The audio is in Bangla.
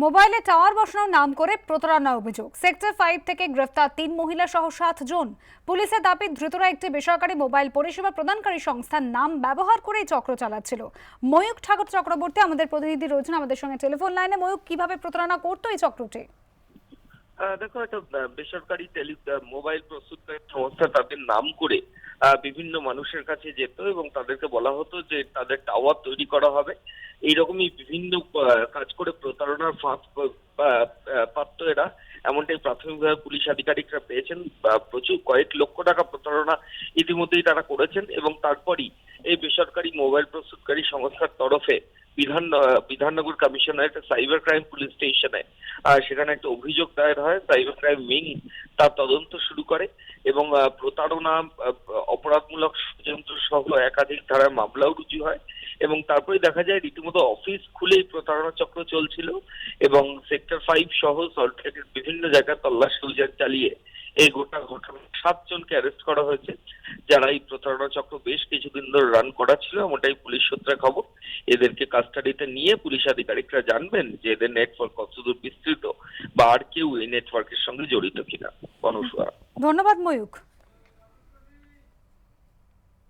মোবাইলে টাওয়ার বসানোর নাম করে প্রতারণার অভিযোগ। সেক্টর 5 থেকে গ্রেফতার 3 মহিলা সহ 7 জন। পুলিশের দাবি ধৃতরা একটি বেসরকারি মোবাইল পরিষেবা প্রদানকারী সংস্থার নাম ব্যবহার করেই চক্র চালাচ্ছিল। ময়ূক ঠাকুর চক্রবর্তী আমাদের প্রতিনিধি রয়েছেন আমাদের সঙ্গে টেলিফোন লাইনে। ময়ূক, কিভাবে প্রতারণা করতো এই চক্রটি? দেখো, একটা বেসরকারি মোবাইল প্রস্তুতকারী সংস্থা তাদের নাম করে বিভিন্ন মানুষের কাছে যেত এবং তাদেরকে বলা হতো যে তাদের টাওয়ার তৈরি করা হবে। এইরকমই বিভিন্ন কাজ করে প্রতারণার ফাঁদ পাততো এরা। এমনটাই প্রাথমিকভাবে পুলিশ আধিকারিকরা পেয়েছেন। প্রচুর কয়েক লক্ষ টাকা প্রতারণা ইতিমধ্যেই তারা করেছেন এবং তারপরই এই বেসরকারি মোবাইল প্রস্তুতকারী সংস্থার তরফে Bidhannagar commissionerate cyber crime police স্টেশনে সেখানে একটা অভিযোগ দায়ের হয়। সাইবার ক্রাইম উইং তার তদন্ত শুরু করে এবং প্রতারণা, অপরাধমূলক ষড়যন্ত্র সহ একাধিক ধারায় মামলাও রুজু হয় এবং তারপরে দেখা যায় রীতিমতো অফিস খুলেই প্রতারণা চক্র চলছিল এবং সেক্টর 5 সহ সল্টলেকের বিভিন্ন জায়গায় তল্লাশি অভিযান চালিয়ে এই গোটা ঘটনা 7 জনকে অ্যারেস্ট করা হয়েছে, যারা এই প্রতারণা চক্র বেশ কিছুদিন ধরে রান করা ছিল। এমনটাই পুলিশ সূত্রে খবর। এদেরকে কাস্টাডিতে নিয়ে পুলিশ আধিকারিকরা জানবেন যে এদের নেটওয়ার্ক কতদূর বিস্তৃত বা আর কেউ এই নেটওয়ার্কের সঙ্গে জড়িত কিনা। ধন্যবাদ ময়ূক।